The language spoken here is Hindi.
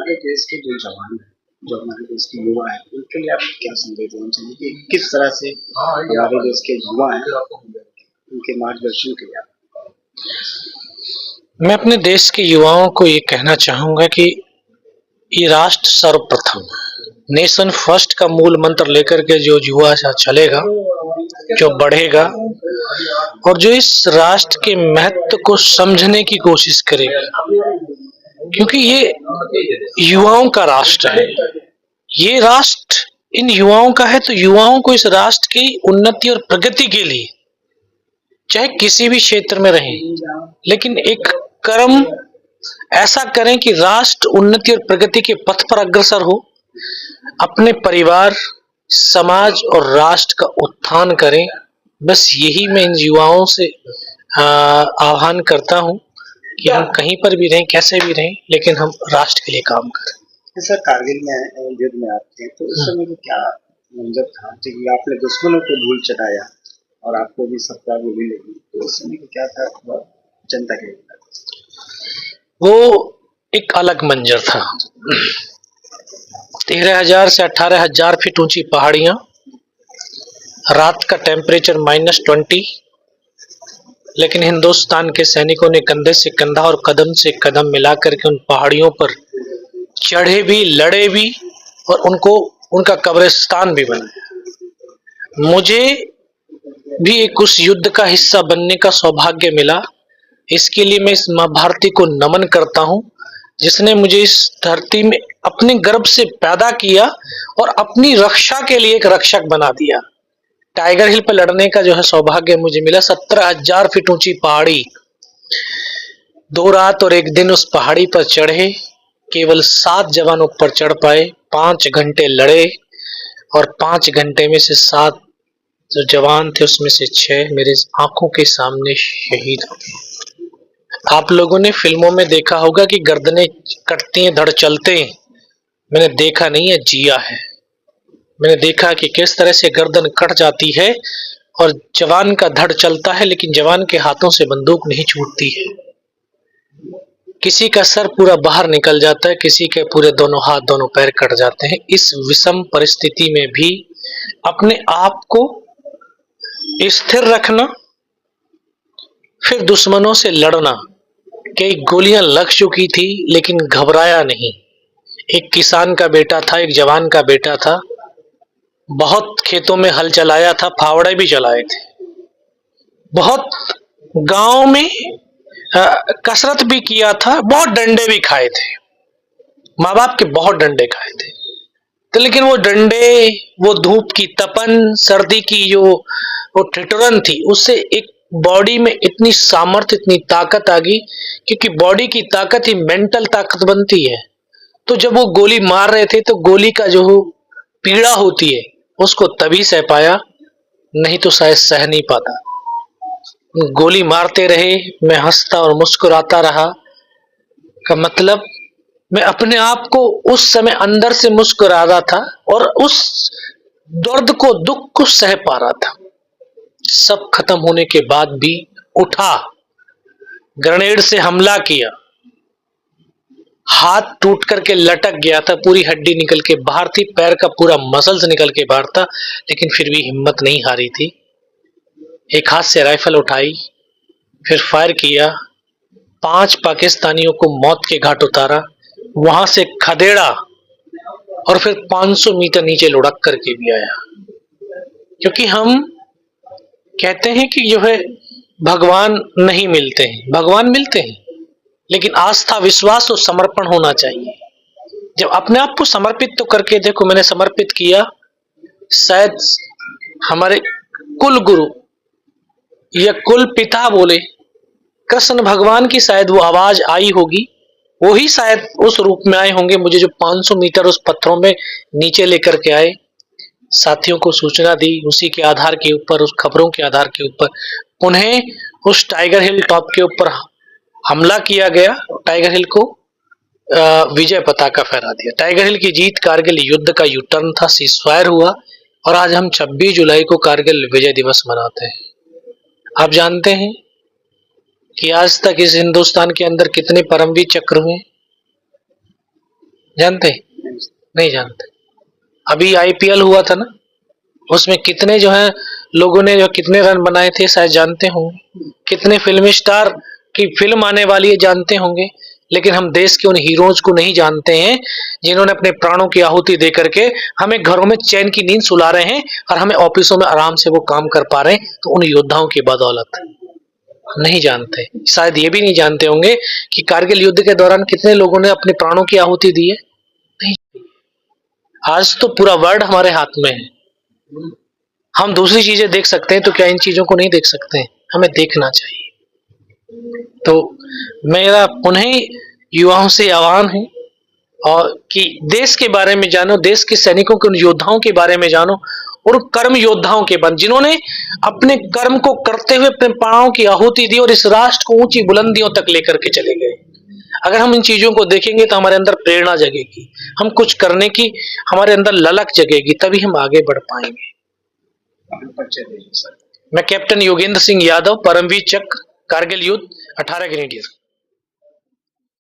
हमारे देश के जो जवान हैं, जो हमारे देश के युवा हैं, उनके लिए आप क्या संदेश देना चाहिए कि किस तरह से हमारे देश के युवा हैं, उनके मार्गदर्शन के लिए आप? मैं अपने देश के युवाओं को ये कहना चाहूँगा कि ये राष्ट्र सर्वप्रथम, नेशन फर्स्ट का मूल मंत्र लेकर के जो युवा चलेगा, जो बढ़ेगा और जो इस राष्ट्र के महत्व को समझने की कोशिश करेगा, क्योंकि ये युवाओं का राष्ट्र है। ये राष्ट्र इन युवाओं का है, तो युवाओं को इस राष्ट्र की उन्नति और प्रगति के लिए चाहे किसी भी क्षेत्र में रहें, लेकिन एक कर्म ऐसा करें कि राष्ट्र उन्नति और प्रगति के पथ पर अग्रसर हो, अपने परिवार, समाज और राष्ट्र का उत्थान करें। बस यही मैं इन युवाओं से आह्वान करता हूं कि हम कहीं पर भी रहें, कैसे भी रहें, लेकिन हम राष्ट्र के लिए काम करें। जैसा कारगिल में युद्ध में आते हैं, तो उस समय क्या मंजर था कि आपने दुश्मनों को धूल चटाया और आपको भी सत्ता गोली लगी, तो उस समय क्या था जनता के? वो एक अलग मंजर था। 13,000 से 18,000 फीट ऊंची पहाड़ियां, रात का टेम्परेचर -20, लेकिन हिंदुस्तान के सैनिकों ने कंधे से कंधा और कदम से कदम मिलाकर के उन पहाड़ियों पर चढ़े भी, लड़े भी और उनका कब्रिस्तान भी बनाया। मुझे भी एक उस युद्ध का हिस्सा बनने का सौभाग्य मिला। इसके लिए मैं इस माँ भारती को नमन करता हूँ, जिसने मुझे इस धरती में अपने गर्भ से पैदा किया और अपनी रक्षा के लिए एक रक्षक बना दिया। टाइगर हिल पर लड़ने का जो है सौभाग्य मुझे मिला। 17,000 फीट ऊंची पहाड़ी, 2 रात और 1 दिन उस पहाड़ी पर चढ़े। केवल 7 जवान ऊपर चढ़ पाए। 5 घंटे लड़े और 5 घंटे में से 7 जो जवान थे उसमें से 6 मेरे आंखों के सामने शहीद हो गए। आप लोगों ने फिल्मों में देखा होगा कि गर्दनें कटती हैं, धड़ चलते हैं। मैंने देखा नहीं है, जिया है। मैंने देखा कि किस तरह से गर्दन कट जाती है और जवान का धड़ चलता है, लेकिन जवान के हाथों से बंदूक नहीं छूटती है। किसी का सर पूरा बाहर निकल जाता है, किसी के पूरे दोनों हाथ, दोनों पैर कट जाते हैं। इस विषम परिस्थिति में भी अपने आप को स्थिर रखना, फिर दुश्मनों से लड़ना। कई गोलियां लग चुकी थी लेकिन घबराया नहीं। एक किसान का बेटा था, एक जवान का बेटा था, बहुत खेतों में हल चलाया था, फावड़े भी चलाए थे, बहुत गांव में कसरत भी किया था, बहुत डंडे भी खाए थे, माँ बाप के बहुत डंडे खाए थे। तो लेकिन वो डंडे, वो धूप की तपन, सर्दी की जो वो ठिठुरन थी, उससे एक बॉडी में इतनी सामर्थ्य, इतनी ताकत आ गई, क्योंकि बॉडी की ताकत ही मेंटल ताकत बनती है। तो जब वो गोली मार रहे थे तो गोली का जो पीड़ा होती है उसको तभी सह पाया, नहीं तो शायद सह नहीं पाता। गोली मारते रहे, मैं हंसता और मुस्कुराता रहा, का मतलब मैं अपने आप को उस समय अंदर से मुस्कुरा रहा था और उस दर्द को, दुख को सह पा रहा था। सब खत्म होने के बाद भी उठा, ग्रेनेड से हमला किया, हाथ टूट करके लटक गया था, पूरी हड्डी निकल के बाहर थी, पैर का पूरा मसल्स निकल के बाहर था, लेकिन फिर भी हिम्मत नहीं हारी थी। एक हाथ से राइफल उठाई, फिर फायर किया, 5 पाकिस्तानियों को मौत के घाट उतारा, वहां से खदेड़ा और फिर 500 मीटर नीचे लुढ़क करके भी आया। क्योंकि हम कहते हैं कि जो है भगवान नहीं मिलते हैं, भगवान मिलते हैं, लेकिन आस्था, विश्वास और समर्पण होना चाहिए। जब अपने आप को समर्पित तो करके देखो, मैंने समर्पित किया, शायद हमारे कुल गुरु या कुल पिता बोले कृष्ण भगवान की शायद वो आवाज आई होगी, वो ही शायद उस रूप में आए होंगे, मुझे जो 500 मीटर उस पत्थरों में नीचे लेकर के आए, साथियों को सूचना दी, उसी के आधार के ऊपर, उस खबरों के आधार के ऊपर उन्हें उस टाइगर हिल टॉप के ऊपर हमला किया गया, टाइगर हिल को विजय पताका फहरा दिया। टाइगर हिल की जीत कारगिल युद्ध का यूटर्न था, सीजफायर हुआ और आज हम 26 जुलाई को कारगिल विजय दिवस मनाते हैं। आप जानते हैं कि आज तक इस हिंदुस्तान के अंदर कितने परमवीर चक्र हुए? जानते? नहीं जानते। अभी आईपीएल हुआ था ना, उसमें कितने जो है लोगों ने जो कितने रन बनाए थे शायद जानते होंगे। कितने फिल्मी स्टार की फिल्म आने वाली है जानते होंगे। लेकिन हम देश के उन हीरोज को नहीं जानते हैं जिन्होंने अपने प्राणों की आहुति दे करके हमें घरों में चैन की नींद सुला रहे हैं और हमें ऑफिसों में आराम से वो काम कर पा रहे हैं। तो उन योद्धाओं की बदौलत नहीं जानते। शायद ये भी नहीं जानते होंगे कि कारगिल युद्ध के दौरान कितने लोगों ने अपने प्राणों की आहुति दी है। नहीं। आज तो पूरा वर्ल्ड हमारे हाथ में है। हम दूसरी चीजें देख सकते हैं तो क्या इन चीजों को नहीं देख सकते हैं? हमें देखना चाहिए। तो मेरा पुनः युवाओं से आह्वान है और कि देश के बारे में जानो, देश के सैनिकों के उन योद्धाओं के बारे में जानो और कर्म योद्धाओं के बारे जिन्होंने अपने कर्म को करते हुए अपने प्राणों की आहुति दी और इस राष्ट्र को ऊंची बुलंदियों तक लेकर के चले गए। अगर हम इन चीजों को देखेंगे तो हमारे अंदर प्रेरणा जगेगी, हम कुछ करने की हमारे अंदर ललक जगेगी, तभी हम आगे बढ़ पाएंगे। मैं कैप्टन योगेंद्र सिंह यादव, परमवीर चक्र, कारगिल युद्ध, 18 ग्रेनेडियर।